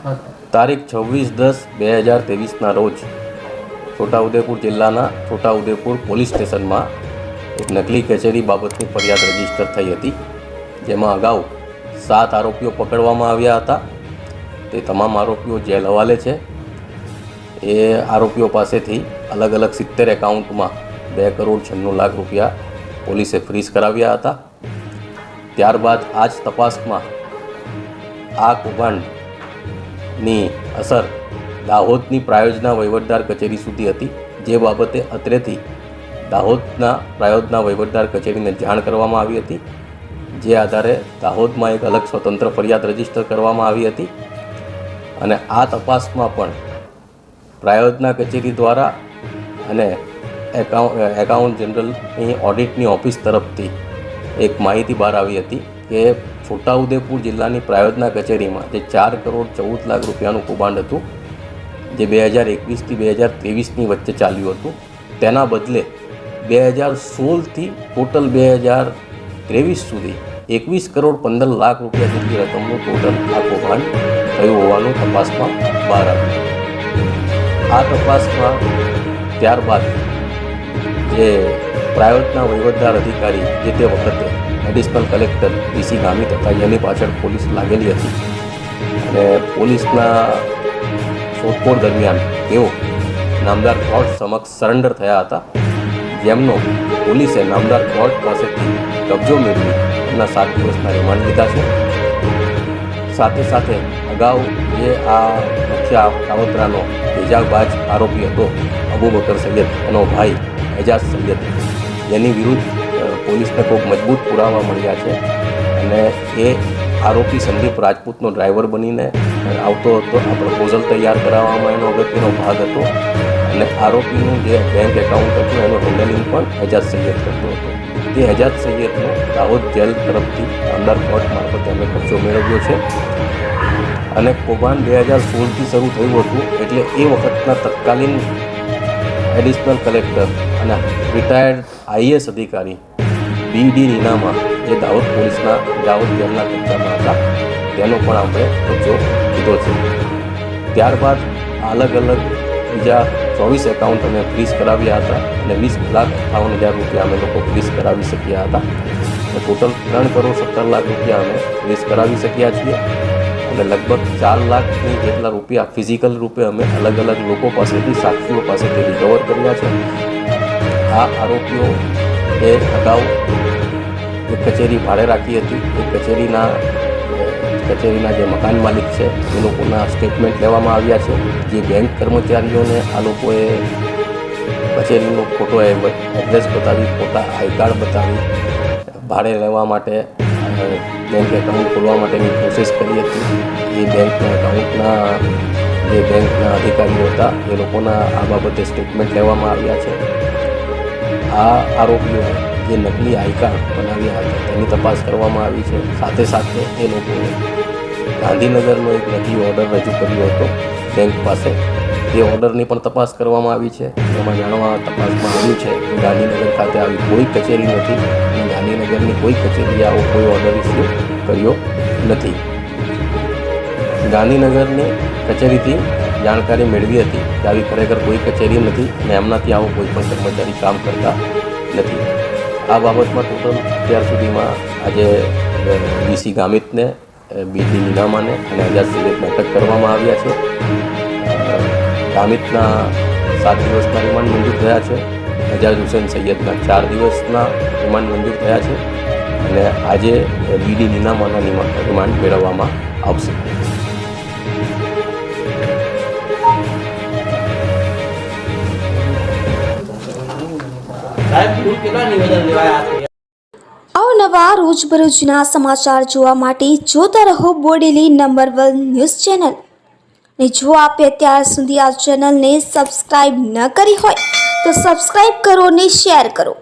તારીખ 26/10/2023ના રોજ છોટાઉદેપુર જિલ્લાના છોટાઉદેપુર પોલીસ સ્ટેશનમાં એક નકલી કચેરી બાબતની ફરિયાદ રજીસ્ટર થઈ હતી, જેમાં અગાઉ 7 આરોપીઓ પકડવામાં આવ્યા હતા। તે તમામ આરોપીઓ જેલ હવાલે છે। એ આરોપીઓ પાસેથી અલગ અલગ 70 એકાઉન્ટમાં 2,96,00,000 રૂપિયા પોલીસે ફ્રીઝ કરાવ્યા હતા। ત્યારબાદ આ જ તપાસમાં આ કૌભાંડની અસર દાહોદની પ્રાયોજના વહીવટદાર કચેરી સુધી હતી, જે બાબતે અત્રેથી દાહોદના પ્રાયોજના વહીવટદાર કચેરીને જાણ કરવામાં આવી હતી, જે આધારે દાહોદમાં એક અલગ સ્વતંત્ર ફરિયાદ રજીસ્ટર કરવામાં આવી હતી। અને આ તપાસમાં પણ પ્રાયોજના કચેરી દ્વારા અને એકાઉન્ટ જનરલની ઓડિટની ઓફિસ તરફથી એક માહિતી બહાર આવી હતી કે છોટાઉદેપુર જિલ્લાની પ્રાયોજના કચેરીમાં જે 4,14,00,000 રૂપિયાનું કૌભાંડ હતું, જે 2021થી 2023ની વચ્ચે ચાલ્યું હતું, તેના બદલે 2016થી ટોટલ 2023 સુધી 21,15,00,000 રૂપિયા જેટલી રકમનું ટોટલ આ કૌભાંડ થયું હોવાનું તપાસમાં બહાર આવ્યું। આ તપાસમાં ત્યારબાદ જે પ્રાયોજના વહીવટદાર અધિકારી જે તે વખતે એડિશનલ કલેક્ટર વીસી ગામિત હતા, જેની પાછળ પોલીસ લાગેલી હતી અને પોલીસના શોધખોળ દરમિયાન તેઓ નામદાર કોર્ટ સમક્ષ સરેન્ડર થયા હતા, જેમનો પોલીસે નામદાર કોર્ટ પાસેથી કબજો મેળવી એમના 7 દિવસના રિમાન્ડ લીધા છે। સાથે સાથે અગાઉ જે આ મુખ્ય કાવતરાનો એજાબાજ આરોપી હતો અબુબકર સૈયદ, એનો ભાઈ એજાજ સૈયદ, જેની વિરુદ્ધ પોલીસને ખૂબ મજબૂત પુરાવા મળ્યા છે અને એ આરોપી સંદીપ રાજપૂતનો ડ્રાઈવર બનીને આવતો હતો। આ પ્રપોઝલ તૈયાર કરાવવામાં એનો અગત્યનો ભાગ હતો અને આરોપીનું જે બેંક એકાઉન્ટ હતું એનું હેન્ડલિંગ પણ એજાજ સૈયદ કરતો હતો। તે એજાજ સૈયદનો દાહોદ જેલ તરફથી નામદાર કોર્ટ મારફતે અમે કબજો મેળવ્યો છે અને કૌભાંડ 2016થી શરૂ થયું હતું, એટલે એ વખતના તત્કાલીન એડિશનલ કલેક્ટર અને રિટાયર્ડ આઈએએસ અધિકારી બીડી નીનામા, જે દાહોદ પોલીસના દાહોદ જેલના કબજામાં હતા, તેનો પણ આપણે કબજો લીધો છે। ત્યારબાદ અલગ અલગ બીજા 24 એકાઉન્ટ અમે ફ્રીઝ કરાવ્યા હતા અને 20,58,000 રૂપિયા અમે લોકો ફ્રીઝ કરાવી શક્યા હતા। ટોટલ 3,17,00,000 રૂપિયા અમે ફ્રીઝ કરાવી શક્યા છીએ અને લગભગ 4 લાખની જેટલા રૂપિયા ફિઝિકલ રૂપે અમે અલગ અલગ લોકો પાસેથી, સાક્ષીઓ પાસેથી રિકવર કર્યા છે। આ આરોપીઓ એ અગાઉ એક કચેરી ભાડે રાખી હતી, એ કચેરીના જે મકાન માલિક છે એ લોકોના સ્ટેટમેન્ટ લેવામાં આવ્યા છે। જે બેંક કર્મચારીઓને આ લોકોએ કચેરીનો ખોટો એડ્રેસ બતાવી, ખોટા આઈ કાર્ડ બતાવી ભાડે લેવા માટે બેંક એકાઉન્ટ ખોલવા માટેની પ્રોસેસ કરી હતી, એ બેંકના અધિકારીઓ હતા એ લોકોના આ બાબતે સ્ટેટમેન્ટ લેવામાં આવ્યા છે। આ આરોપીઓ જે નકલી આઈ કાર્ડ બનાવ્યા હતા તેની તપાસ કરવામાં આવી છે। સાથે સાથે એ લોકોએ ગાંધીનગરનો એક નકલી ઓર્ડર રજૂ કર્યો હતો બેંક પાસે, તે ઓર્ડરની પણ તપાસ કરવામાં આવી છે। એમાં તપાસમાં આવ્યું છે કે ગાંધીનગર ખાતે આવી કોઈ કચેરી નથી અને ગાંધીનગરની કોઈ કચેરીએ આવો કોઈ ઓર્ડર ઇસ્યુ કર્યો નથી। ગાંધીનગરની કચેરીથી જાણકારી મેળવી હતી કે આવી ખરેખર કોઈ કચેરી નથી અને એમનાથી આવો કોઈ પણ કર્મચારી કામ કરતા નથી। આ બાબતમાં ટોટલ અત્યાર સુધીમાં આજે વીસી ગામિતને, બીડી નીનામાને અને એજાજ સૈયદને અટક કરવામાં આવ્યા છે। ગામિતના 7 દિવસના રિમાન્ડ મંજૂર થયા છે, એજાજ હુસેન સૈયદના 4 દિવસના રિમાન્ડ મંજૂર થયા છે અને આજે બીડી નીનામાના રિમાન્ડ મેળવવામાં આવશે। અવનવા રોજબરોજના સમાચાર જોવા માટે જોતા રહો બોડેલી નંબર 1 ન્યૂઝ ચેનલ। ને જો આપે અત્યાર સુધી આ ચેનલને સબસ્ક્રાઇબ ન કરી હોય તો સબસ્ક્રાઇબ કરો અને શેર કરો।